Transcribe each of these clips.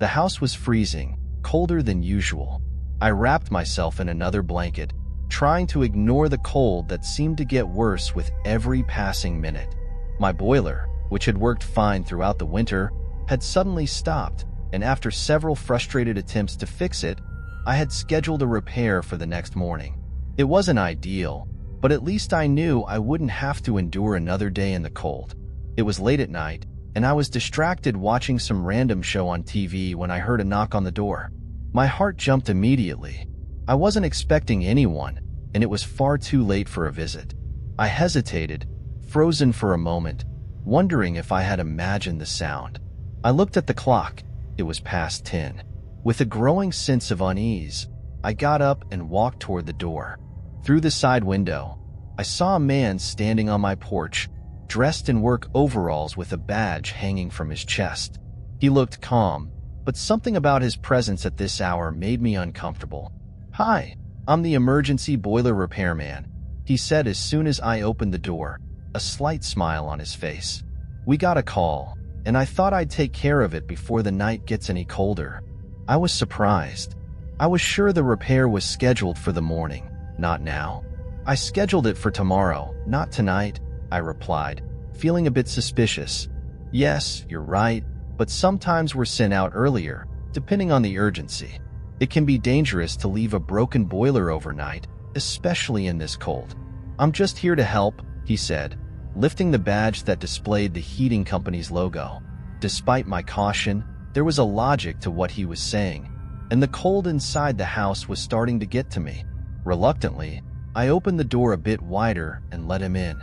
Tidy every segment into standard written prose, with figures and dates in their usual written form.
The house was freezing, colder than usual. I wrapped myself in another blanket, trying to ignore the cold that seemed to get worse with every passing minute. My boiler, which had worked fine throughout the winter, had suddenly stopped, and after several frustrated attempts to fix it, I had scheduled a repair for the next morning. It wasn't ideal, but at least I knew I wouldn't have to endure another day in the cold. It was late at night, and I was distracted watching some random show on TV when I heard a knock on the door. My heart jumped immediately. I wasn't expecting anyone, and it was far too late for a visit. I hesitated, frozen for a moment, wondering if I had imagined the sound. I looked at the clock. It was past 10. With a growing sense of unease, I got up and walked toward the door. Through the side window, I saw a man standing on my porch, dressed in work overalls with a badge hanging from his chest. He looked calm, but something about his presence at this hour made me uncomfortable. "Hi, I'm the emergency boiler repairman," he said as soon as I opened the door, a slight smile on his face. "We got a call, and I thought I'd take care of it before the night gets any colder." I was surprised. I was sure the repair was scheduled for the morning, not now. "I scheduled it for tomorrow, not tonight," I replied, feeling a bit suspicious. "Yes, you're right, but sometimes we're sent out earlier, depending on the urgency. It can be dangerous to leave a broken boiler overnight, especially in this cold." "I'm just here to help," he said, lifting the badge that displayed the heating company's logo. Despite my caution, there was a logic to what he was saying, and the cold inside the house was starting to get to me. Reluctantly, I opened the door a bit wider and let him in.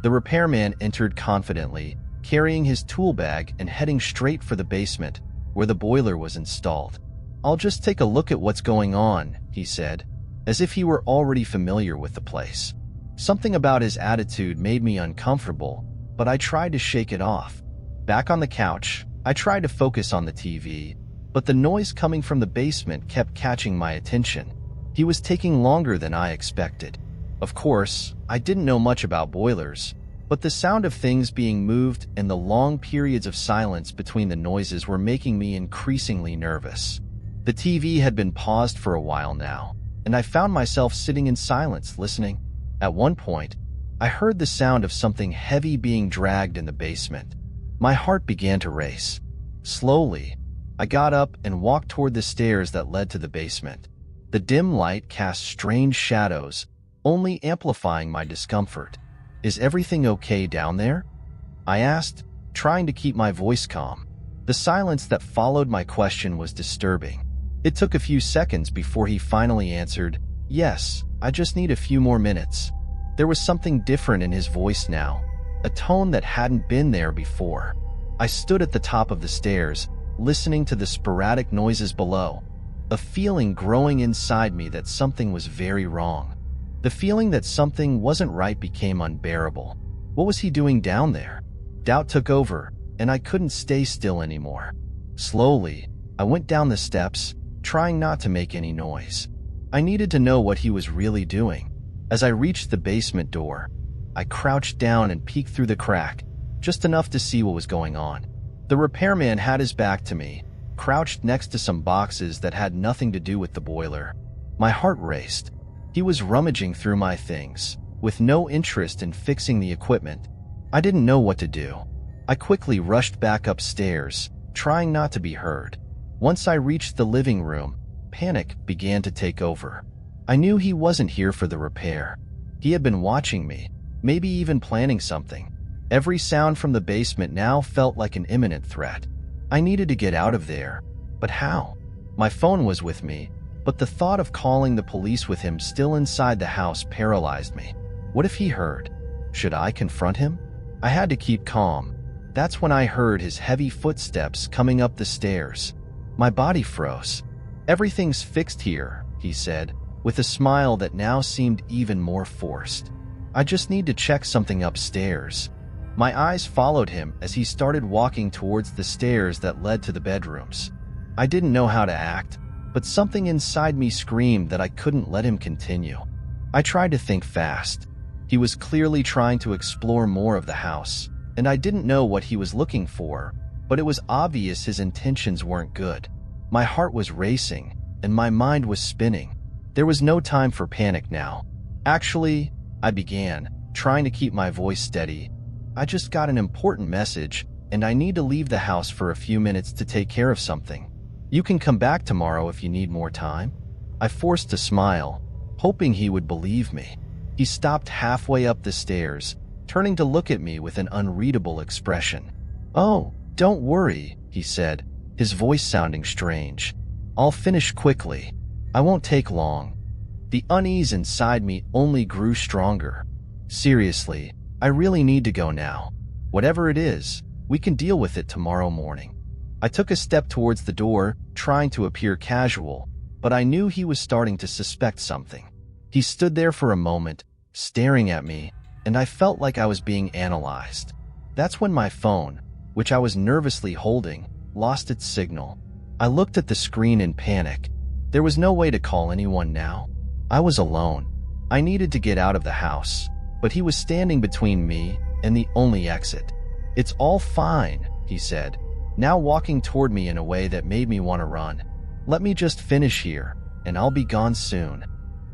The repairman entered confidently, carrying his tool bag and heading straight for the basement, where the boiler was installed. "I'll just take a look at what's going on," he said, as if he were already familiar with the place. Something about his attitude made me uncomfortable, but I tried to shake it off. Back on the couch, I tried to focus on the TV, but the noise coming from the basement kept catching my attention. He was taking longer than I expected. Of course, I didn't know much about boilers, but the sound of things being moved and the long periods of silence between the noises were making me increasingly nervous. The TV had been paused for a while now, and I found myself sitting in silence listening. At one point, I heard the sound of something heavy being dragged in the basement. My heart began to race. Slowly, I got up and walked toward the stairs that led to the basement. The dim light cast strange shadows, only amplifying my discomfort. "Is everything okay down there?" I asked, trying to keep my voice calm. The silence that followed my question was disturbing. It took a few seconds before he finally answered, "Yes, I just need a few more minutes." There was something different in his voice now, a tone that hadn't been there before. I stood at the top of the stairs, listening to the sporadic noises below, a feeling growing inside me that something was very wrong. The feeling that something wasn't right became unbearable. What was he doing down there? Doubt took over, and I couldn't stay still anymore. Slowly, I went down the steps, trying not to make any noise. I needed to know what he was really doing. As I reached the basement door, I crouched down and peeked through the crack, just enough to see what was going on. The repairman had his back to me, crouched next to some boxes that had nothing to do with the boiler. My heart raced. He was rummaging through my things, with no interest in fixing the equipment. I didn't know what to do. I quickly rushed back upstairs, trying not to be heard. Once I reached the living room, panic began to take over. I knew he wasn't here for the repair. He had been watching me, maybe even planning something. Every sound from the basement now felt like an imminent threat. I needed to get out of there, but how? My phone was with me, but the thought of calling the police with him still inside the house paralyzed me. What if he heard? Should I confront him? I had to keep calm. That's when I heard his heavy footsteps coming up the stairs. My body froze. "Everything's fixed here," he said, with a smile that now seemed even more forced. "I just need to check something upstairs." My eyes followed him as he started walking towards the stairs that led to the bedrooms. I didn't know how to act, but something inside me screamed that I couldn't let him continue. I tried to think fast. He was clearly trying to explore more of the house, and I didn't know what he was looking for, but it was obvious his intentions weren't good. My heart was racing, and my mind was spinning. There was no time for panic now. Actually, I began, trying to keep my voice steady. I just got an important message, and I need to leave the house for a few minutes to take care of something. You can come back tomorrow if you need more time. I forced a smile, hoping he would believe me. He stopped halfway up the stairs, turning to look at me with an unreadable expression. "Oh, don't worry," he said, his voice sounding strange. "I'll finish quickly. I won't take long." The unease inside me only grew stronger. "Seriously, I really need to go now. Whatever it is, we can deal with it tomorrow morning." I took a step towards the door, trying to appear casual, but I knew he was starting to suspect something. He stood there for a moment, staring at me, and I felt like I was being analyzed. That's when my phone, which I was nervously holding, lost its signal. I looked at the screen in panic. There was no way to call anyone now. I was alone. I needed to get out of the house, but he was standing between me and the only exit. "It's all fine," he said, now walking toward me in a way that made me want to run. "Let me just finish here, and I'll be gone soon."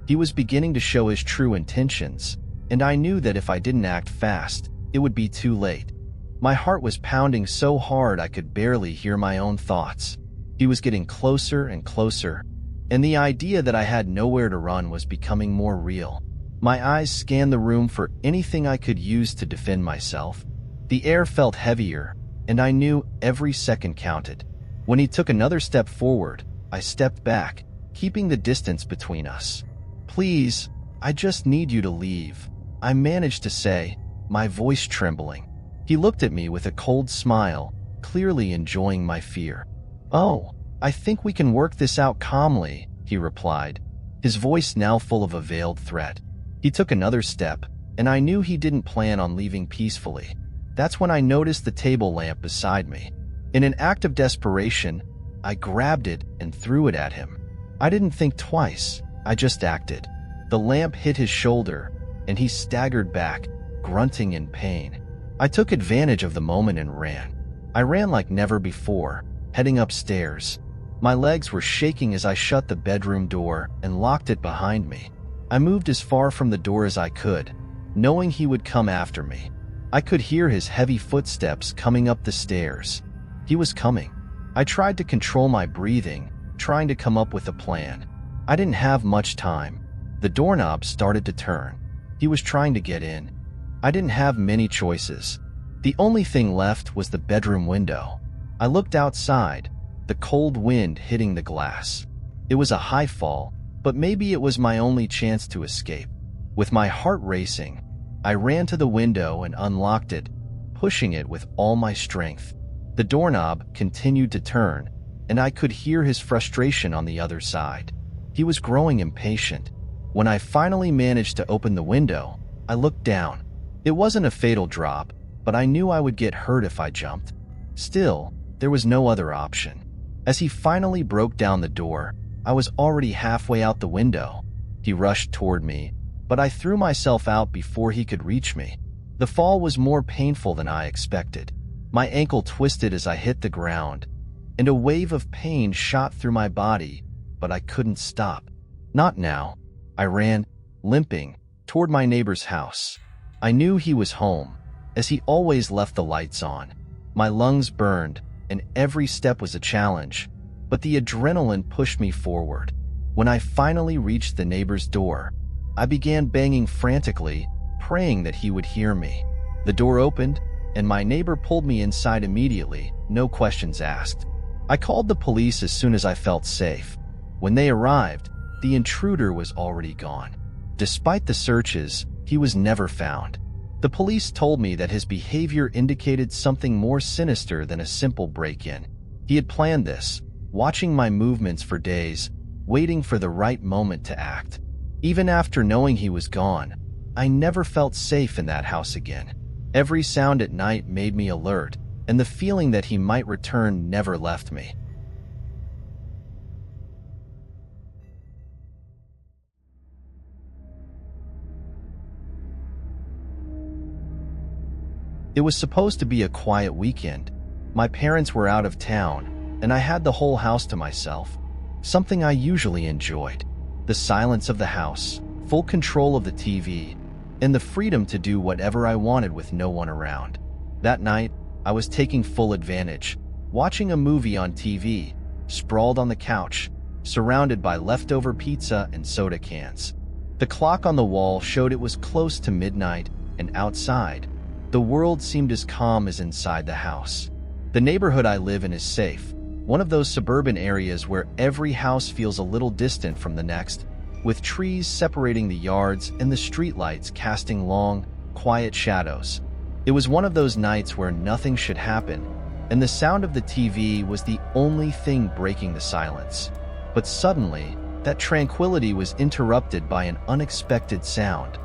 He was beginning to show his true intentions, and I knew that if I didn't act fast, it would be too late. My heart was pounding so hard I could barely hear my own thoughts. He was getting closer and closer, and the idea that I had nowhere to run was becoming more real. My eyes scanned the room for anything I could use to defend myself. The air felt heavier, and I knew every second counted. When he took another step forward, I stepped back, keeping the distance between us. "Please, I just need you to leave," I managed to say, my voice trembling. He looked at me with a cold smile, clearly enjoying my fear. "Oh, I think we can work this out calmly," he replied, his voice now full of a veiled threat. He took another step, and I knew he didn't plan on leaving peacefully. That's when I noticed the table lamp beside me. In an act of desperation, I grabbed it and threw it at him. I didn't think twice, I just acted. The lamp hit his shoulder, and he staggered back, grunting in pain. I took advantage of the moment and ran. I ran like never before, heading upstairs. My legs were shaking as I shut the bedroom door and locked it behind me. I moved as far from the door as I could, knowing he would come after me. I could hear his heavy footsteps coming up the stairs. He was coming. I tried to control my breathing, trying to come up with a plan. I didn't have much time. The doorknob started to turn. He was trying to get in. I didn't have many choices. The only thing left was the bedroom window. I looked outside, the cold wind hitting the glass. It was a high fall, but maybe it was my only chance to escape. With my heart racing, I ran to the window and unlocked it, pushing it with all my strength. The doorknob continued to turn, and I could hear his frustration on the other side. He was growing impatient. When I finally managed to open the window, I looked down. It wasn't a fatal drop, but I knew I would get hurt if I jumped. Still, there was no other option. As he finally broke down the door, I was already halfway out the window. He rushed toward me, but I threw myself out before he could reach me. The fall was more painful than I expected. My ankle twisted as I hit the ground, and a wave of pain shot through my body, but I couldn't stop. Not now. I ran, limping, toward my neighbor's house. I knew he was home, as he always left the lights on. My lungs burned, and every step was a challenge, but the adrenaline pushed me forward. When I finally reached the neighbor's door, I began banging frantically, praying that he would hear me. The door opened, and my neighbor pulled me inside immediately, no questions asked. I called the police as soon as I felt safe. When they arrived, the intruder was already gone. Despite the searches, he was never found. The police told me that his behavior indicated something more sinister than a simple break-in. He had planned this, watching my movements for days, waiting for the right moment to act. Even after knowing he was gone, I never felt safe in that house again. Every sound at night made me alert, and the feeling that he might return never left me. It was supposed to be a quiet weekend. My parents were out of town, and I had the whole house to myself, something I usually enjoyed. The silence of the house, full control of the TV, and the freedom to do whatever I wanted with no one around. That night, I was taking full advantage, watching a movie on TV, sprawled on the couch, surrounded by leftover pizza and soda cans. The clock on the wall showed it was close to midnight, and outside, the world seemed as calm as inside the house. The neighborhood I live in is safe, one of those suburban areas where every house feels a little distant from the next, with trees separating the yards and the streetlights casting long, quiet shadows. It was one of those nights where nothing should happen, and the sound of the TV was the only thing breaking the silence. But suddenly, that tranquility was interrupted by an unexpected sound,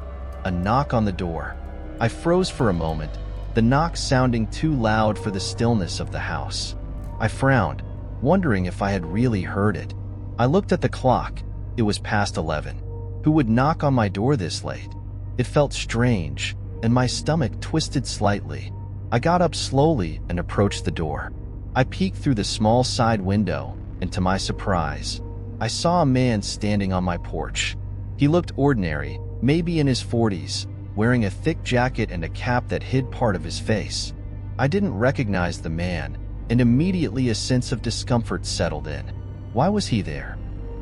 a knock on the door. I froze for a moment, the knock sounding too loud for the stillness of the house. I frowned, wondering if I had really heard it. I looked at the clock. It was past 11. Who would knock on my door this late? It felt strange, and my stomach twisted slightly. I got up slowly and approached the door. I peeked through the small side window, and to my surprise, I saw a man standing on my porch. He looked ordinary, maybe in his 40s, wearing a thick jacket and a cap that hid part of his face. I didn't recognize the man, and immediately a sense of discomfort settled in. Why was he there?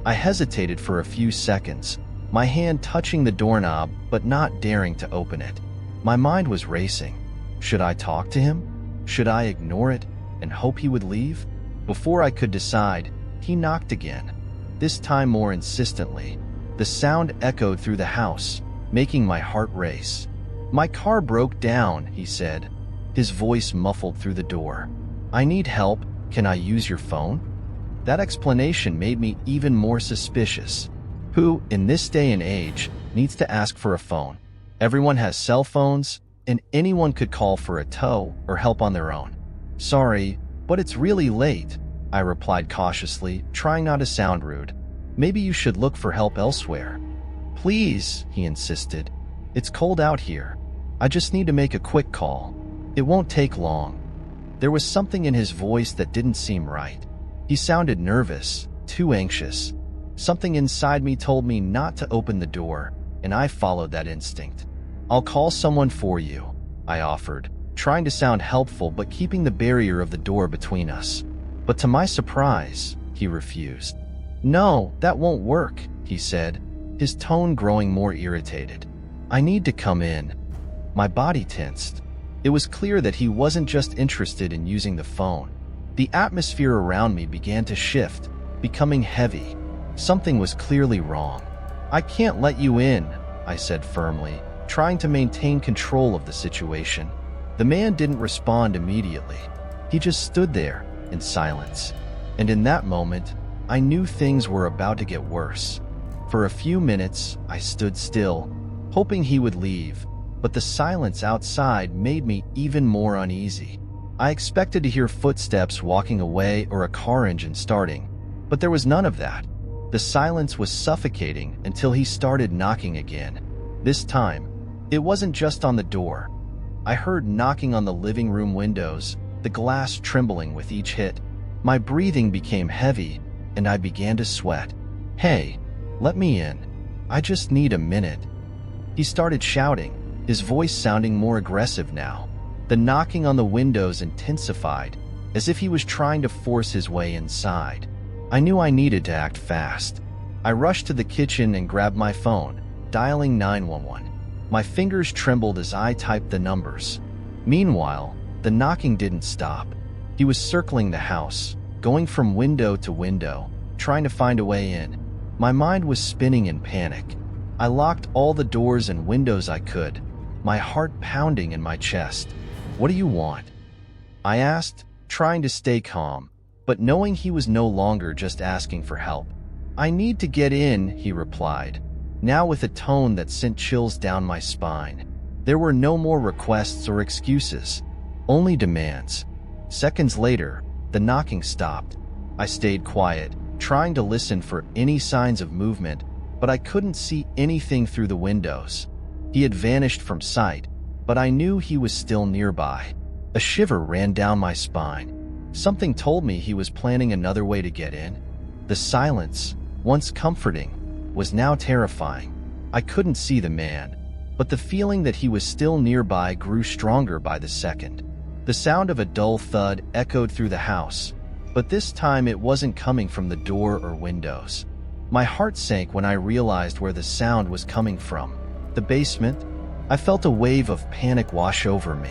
I hesitated for a few seconds, my hand touching the doorknob but not daring to open it. My mind was racing. Should I talk to him? Should I ignore it and hope he would leave? Before I could decide, he knocked again, this time more insistently. The sound echoed through the house, making my heart race. "My car broke down," he said, his voice muffled through the door. "I need help. Can I use your phone?" That explanation made me even more suspicious. Who, in this day and age, needs to ask for a phone? Everyone has cell phones, and anyone could call for a tow or help on their own. "Sorry, but it's really late," I replied cautiously, trying not to sound rude. "Maybe you should look for help elsewhere." "Please," he insisted. "It's cold out here. I just need to make a quick call. It won't take long." There was something in his voice that didn't seem right. He sounded nervous, too anxious. Something inside me told me not to open the door, and I followed that instinct. "I'll call someone for you," I offered, trying to sound helpful but keeping the barrier of the door between us. But to my surprise, he refused. "No, that won't work," he said, his tone growing more irritated. "I need to come in." My body tensed. It was clear that he wasn't just interested in using the phone. The atmosphere around me began to shift, becoming heavy. Something was clearly wrong. "I can't let you in," I said firmly, trying to maintain control of the situation. The man didn't respond immediately. He just stood there, in silence. And in that moment, I knew things were about to get worse. For a few minutes, I stood still, hoping he would leave, but the silence outside made me even more uneasy. I expected to hear footsteps walking away or a car engine starting, but there was none of that. The silence was suffocating until he started knocking again. This time, it wasn't just on the door. I heard knocking on the living room windows, the glass trembling with each hit. My breathing became heavy, and I began to sweat. "Hey, let me in. I just need a minute." He started shouting, his voice sounding more aggressive now. The knocking on the windows intensified, as if he was trying to force his way inside. I knew I needed to act fast. I rushed to the kitchen and grabbed my phone, dialing 911. My fingers trembled as I typed the numbers. Meanwhile, the knocking didn't stop. He was circling the house, going from window to window, trying to find a way in. My mind was spinning in panic. I locked all the doors and windows I could, my heart pounding in my chest. "What do you want?" I asked, trying to stay calm, but knowing he was no longer just asking for help. "I need to get in," he replied, now with a tone that sent chills down my spine. There were no more requests or excuses, only demands. Seconds later, the knocking stopped. I stayed quiet, trying to listen for any signs of movement, but I couldn't see anything through the windows. He had vanished from sight, but I knew he was still nearby. A shiver ran down my spine. Something told me he was planning another way to get in. The silence, once comforting, was now terrifying. I couldn't see the man, but the feeling that he was still nearby grew stronger by the second. The sound of a dull thud echoed through the house, but this time it wasn't coming from the door or windows. My heart sank when I realized where the sound was coming from. The basement? I felt a wave of panic wash over me.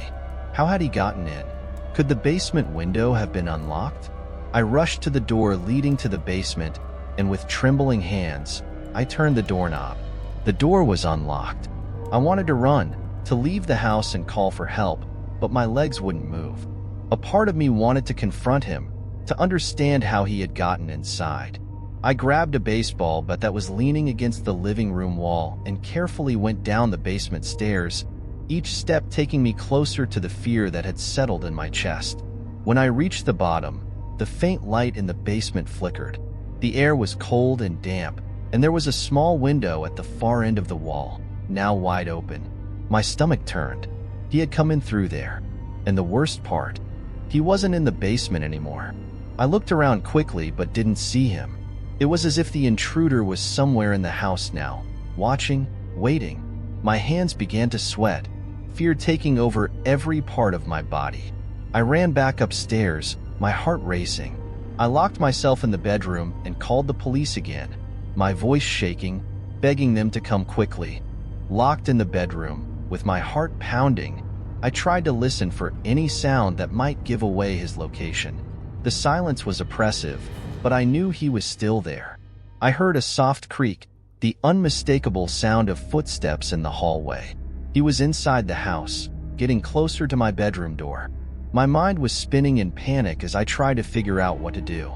How had he gotten in? Could the basement window have been unlocked? I rushed to the door leading to the basement, and with trembling hands, I turned the doorknob. The door was unlocked. I wanted to run, to leave the house and call for help, but my legs wouldn't move. A part of me wanted to confront him, to understand how he had gotten inside. I grabbed a baseball bat that was leaning against the living room wall and carefully went down the basement stairs, each step taking me closer to the fear that had settled in my chest. When I reached the bottom, the faint light in the basement flickered. The air was cold and damp, and there was a small window at the far end of the wall, now wide open. My stomach turned. He had come in through there. And the worst part, he wasn't in the basement anymore. I looked around quickly but didn't see him. It was as if the intruder was somewhere in the house now, watching, waiting. My hands began to sweat, fear taking over every part of my body. I ran back upstairs, my heart racing. I locked myself in the bedroom and called the police again, my voice shaking, begging them to come quickly. Locked in the bedroom, with my heart pounding, I tried to listen for any sound that might give away his location. The silence was oppressive, but I knew he was still there. I heard a soft creak, the unmistakable sound of footsteps in the hallway. He was inside the house, getting closer to my bedroom door. My mind was spinning in panic as I tried to figure out what to do.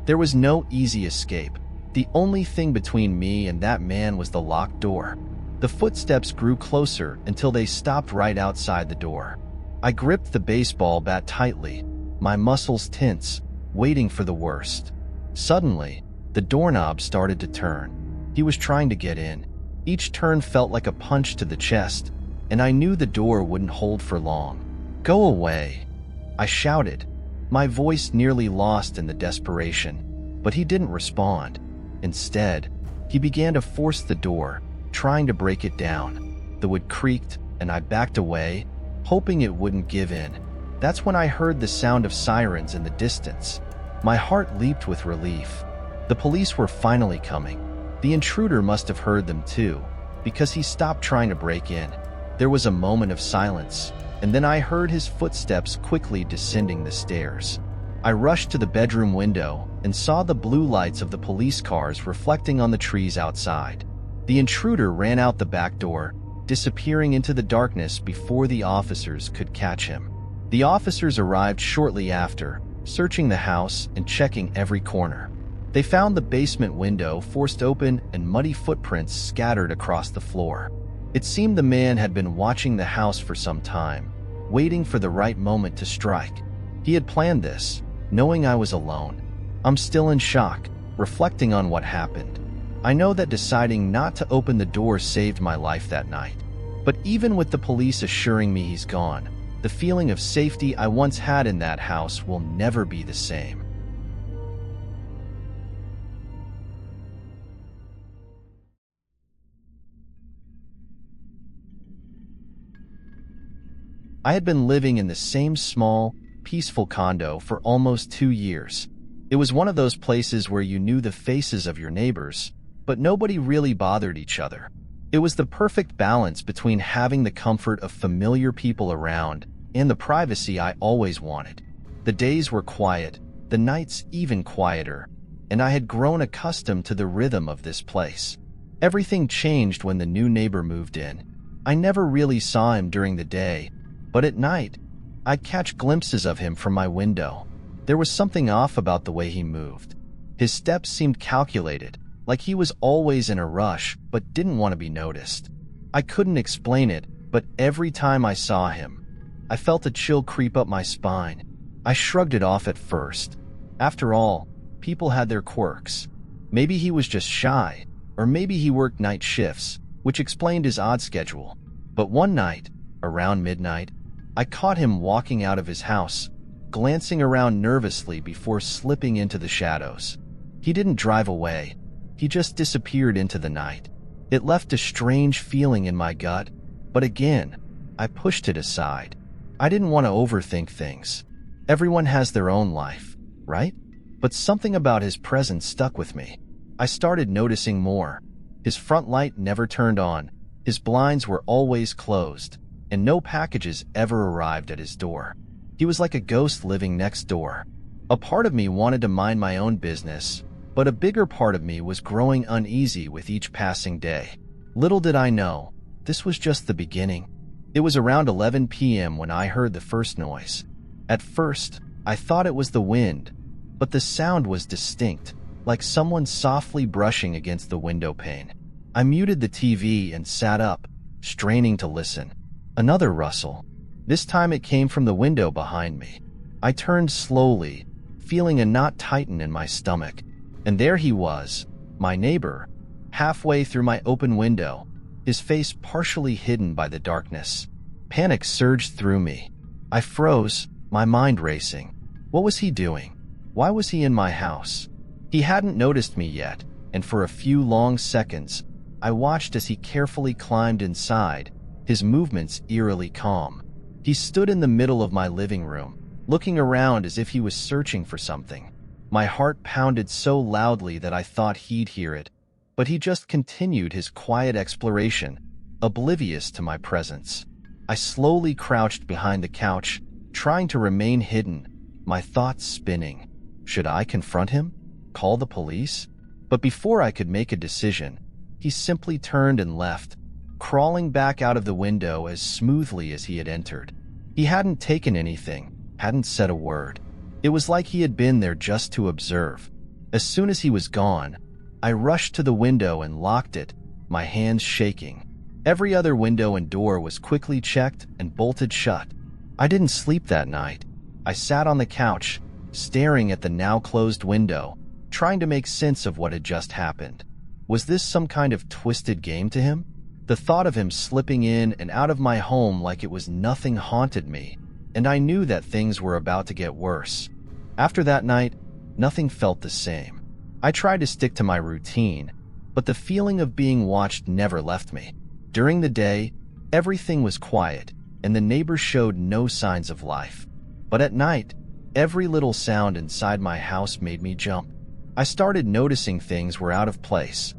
There was no easy escape. The only thing between me and that man was the locked door. The footsteps grew closer until they stopped right outside the door. I gripped the baseball bat tightly, my muscles tense, waiting for the worst. Suddenly, the doorknob started to turn. He was trying to get in. Each turn felt like a punch to the chest, and I knew the door wouldn't hold for long. "Go away," I shouted, my voice nearly lost in the desperation, but he didn't respond. Instead, he began to force the door, trying to break it down. The wood creaked, and I backed away, hoping it wouldn't give in. That's when I heard the sound of sirens in the distance. My heart leaped with relief. The police were finally coming. The intruder must have heard them too, because he stopped trying to break in. There was a moment of silence, and then I heard his footsteps quickly descending the stairs. I rushed to the bedroom window and saw the blue lights of the police cars reflecting on the trees outside. The intruder ran out the back door, disappearing into the darkness before the officers could catch him. The officers arrived shortly after, searching the house and checking every corner. They found the basement window forced open and muddy footprints scattered across the floor. It seemed the man had been watching the house for some time, waiting for the right moment to strike. He had planned this, knowing I was alone. I'm still in shock, reflecting on what happened. I know that deciding not to open the door saved my life that night. But even with the police assuring me he's gone, the feeling of safety I once had in that house will never be the same. I had been living in the same small, peaceful condo for almost 2 years. It was one of those places where you knew the faces of your neighbors, but nobody really bothered each other. It was the perfect balance between having the comfort of familiar people around and the privacy I always wanted. The days were quiet, the nights even quieter, and I had grown accustomed to the rhythm of this place. Everything changed when the new neighbor moved in. I never really saw him during the day, but at night, I'd catch glimpses of him from my window. There was something off about the way he moved. His steps seemed calculated, like he was always in a rush but didn't want to be noticed. I couldn't explain it, but every time I saw him, I felt a chill creep up my spine. I shrugged it off at first. After all, people had their quirks. Maybe he was just shy, or maybe he worked night shifts, which explained his odd schedule. But one night, around midnight, I caught him walking out of his house, glancing around nervously before slipping into the shadows. He didn't drive away. He just disappeared into the night. It left a strange feeling in my gut, but again, I pushed it aside. I didn't want to overthink things. Everyone has their own life, right? But something about his presence stuck with me. I started noticing more. His front light never turned on, his blinds were always closed, and no packages ever arrived at his door. He was like a ghost living next door. A part of me wanted to mind my own business, but a bigger part of me was growing uneasy with each passing day. Little did I know, this was just the beginning. It was around 11 p.m. when I heard the first noise. At first, I thought it was the wind, but the sound was distinct, like someone softly brushing against the window pane. I muted the TV and sat up, straining to listen. Another rustle. This time it came from the window behind me. I turned slowly, feeling a knot tighten in my stomach. And there he was, my neighbor, halfway through my open window, his face partially hidden by the darkness. Panic surged through me. I froze, my mind racing. What was he doing? Why was he in my house? He hadn't noticed me yet, and for a few long seconds, I watched as he carefully climbed inside, his movements eerily calm. He stood in the middle of my living room, looking around as if he was searching for something. My heart pounded so loudly that I thought he'd hear it, but he just continued his quiet exploration, oblivious to my presence. I slowly crouched behind the couch, trying to remain hidden, my thoughts spinning. Should I confront him? Call the police? But before I could make a decision, he simply turned and left, crawling back out of the window as smoothly as he had entered. He hadn't taken anything, hadn't said a word. It was like he had been there just to observe. As soon as he was gone, I rushed to the window and locked it, my hands shaking. Every other window and door was quickly checked and bolted shut. I didn't sleep that night. I sat on the couch, staring at the now closed window, trying to make sense of what had just happened. Was this some kind of twisted game to him? The thought of him slipping in and out of my home like it was nothing haunted me, and I knew that things were about to get worse. After that night, nothing felt the same. I tried to stick to my routine, but the feeling of being watched never left me. During the day, everything was quiet, and the neighbors showed no signs of life. But at night, every little sound inside my house made me jump. I started noticing things were out of place,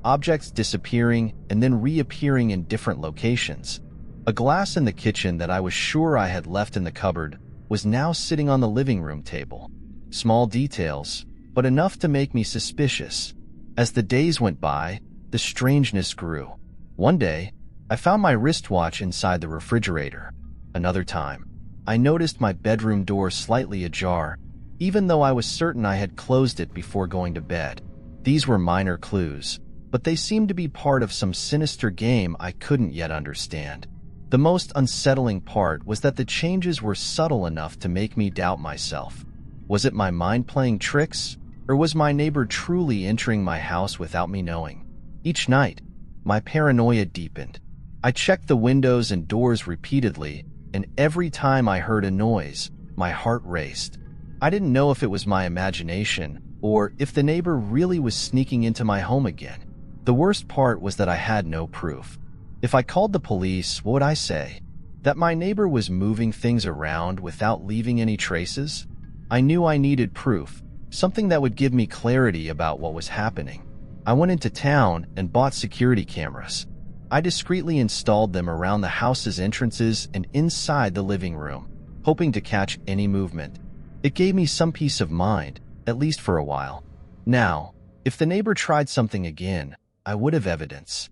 objects disappearing and then reappearing in different locations. A glass in the kitchen that I was sure I had left in the cupboard was now sitting on the living room table. Small details, but enough to make me suspicious. As the days went by, the strangeness grew. One day, I found my wristwatch inside the refrigerator. Another time, I noticed my bedroom door slightly ajar, even though I was certain I had closed it before going to bed. These were minor clues, but they seemed to be part of some sinister game I couldn't yet understand. The most unsettling part was that the changes were subtle enough to make me doubt myself. Was it my mind playing tricks, or was my neighbor truly entering my house without me knowing? Each night, my paranoia deepened. I checked the windows and doors repeatedly, and every time I heard a noise, my heart raced. I didn't know if it was my imagination, or if the neighbor really was sneaking into my home again. The worst part was that I had no proof. If I called the police, what would I say? That my neighbor was moving things around without leaving any traces? I knew I needed proof, something that would give me clarity about what was happening. I went into town and bought security cameras. I discreetly installed them around the house's entrances and inside the living room, hoping to catch any movement. It gave me some peace of mind, at least for a while. Now, if the neighbor tried something again, I would have evidence.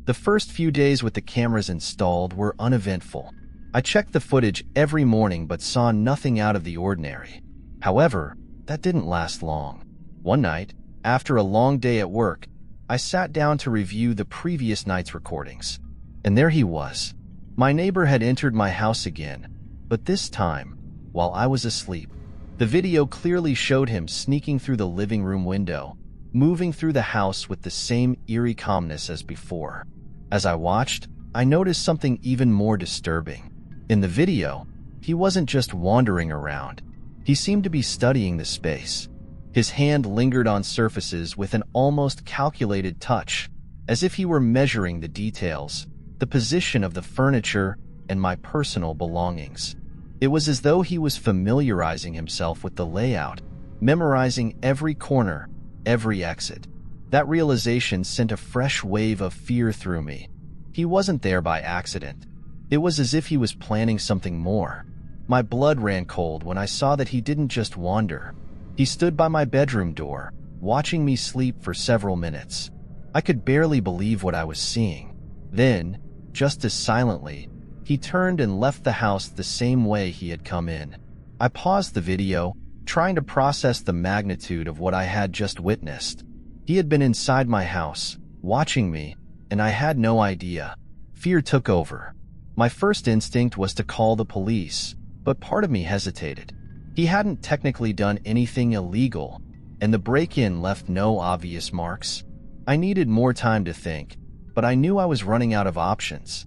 The first few days with the cameras installed were uneventful. I checked the footage every morning but saw nothing out of the ordinary. However, that didn't last long. One night, after a long day at work, I sat down to review the previous night's recordings. And there he was. My neighbor had entered my house again, but this time, while I was asleep. The video clearly showed him sneaking through the living room window, moving through the house with the same eerie calmness as before. As I watched, I noticed something even more disturbing. In the video, he wasn't just wandering around. He seemed to be studying the space. His hand lingered on surfaces with an almost calculated touch, as if he were measuring the details, the position of the furniture, and my personal belongings. It was as though he was familiarizing himself with the layout, memorizing every corner, every exit. That realization sent a fresh wave of fear through me. He wasn't there by accident. It was as if he was planning something more. My blood ran cold when I saw that he didn't just wander. He stood by my bedroom door, watching me sleep for several minutes. I could barely believe what I was seeing. Then, just as silently, he turned and left the house the same way he had come in. I paused the video, trying to process the magnitude of what I had just witnessed. He had been inside my house, watching me, and I had no idea. Fear took over. My first instinct was to call the police, but part of me hesitated. He hadn't technically done anything illegal, and the break-in left no obvious marks. I needed more time to think, but I knew I was running out of options.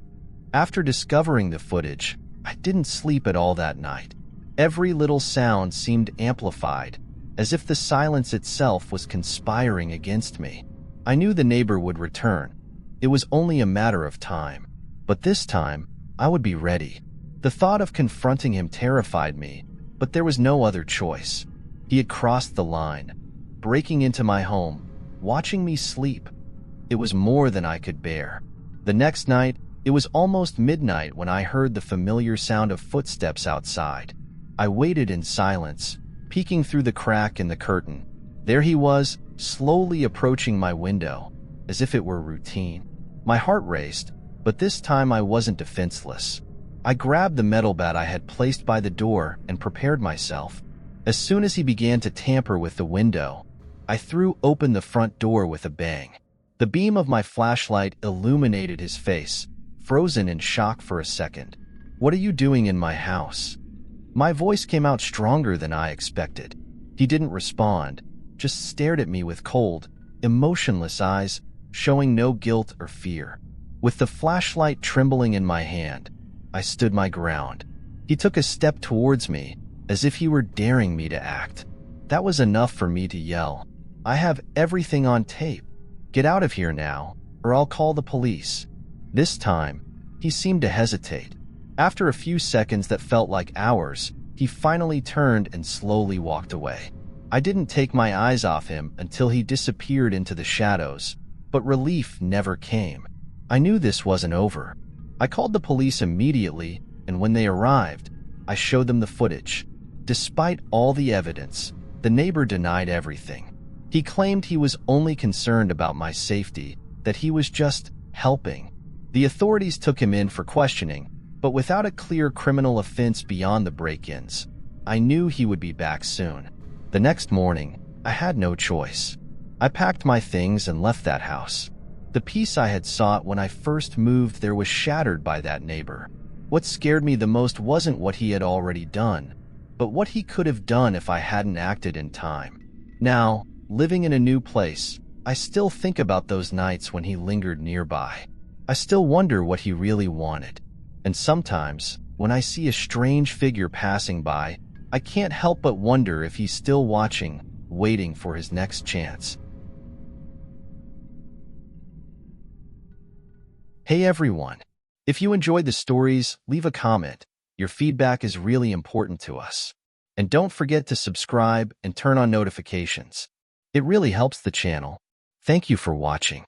After discovering the footage, I didn't sleep at all that night. Every little sound seemed amplified, as if the silence itself was conspiring against me. I knew the neighbor would return. It was only a matter of time. But this time, I would be ready. The thought of confronting him terrified me, but there was no other choice. He had crossed the line, breaking into my home, watching me sleep. It was more than I could bear. The next night, it was almost midnight when I heard the familiar sound of footsteps outside. I waited in silence, peeking through the crack in the curtain. There he was, slowly approaching my window, as if it were routine. My heart raced, but this time I wasn't defenseless. I grabbed the metal bat I had placed by the door and prepared myself. As soon as he began to tamper with the window, I threw open the front door with a bang. The beam of my flashlight illuminated his face, frozen in shock for a second. "What are you doing in my house?" My voice came out stronger than I expected. He didn't respond, just stared at me with cold, emotionless eyes, showing no guilt or fear. With the flashlight trembling in my hand, I stood my ground. He took a step towards me, as if he were daring me to act. That was enough for me to yell, "I have everything on tape. Get out of here now, or I'll call the police." This time, he seemed to hesitate. After a few seconds that felt like hours, he finally turned and slowly walked away. I didn't take my eyes off him until he disappeared into the shadows, but relief never came. I knew this wasn't over. I called the police immediately, and when they arrived, I showed them the footage. Despite all the evidence, the neighbor denied everything. He claimed he was only concerned about my safety, that he was just helping. The authorities took him in for questioning, but without a clear criminal offense beyond the break-ins. I knew he would be back soon. The next morning, I had no choice. I packed my things and left that house. The peace I had sought when I first moved there was shattered by that neighbor. What scared me the most wasn't what he had already done, but what he could have done if I hadn't acted in time. Now, living in a new place, I still think about those nights when he lingered nearby. I still wonder what he really wanted. And sometimes, when I see a strange figure passing by, I can't help but wonder if he's still watching, waiting for his next chance. Hey everyone! If you enjoyed the stories, leave a comment. Your feedback is really important to us. And don't forget to subscribe and turn on notifications. It really helps the channel. Thank you for watching.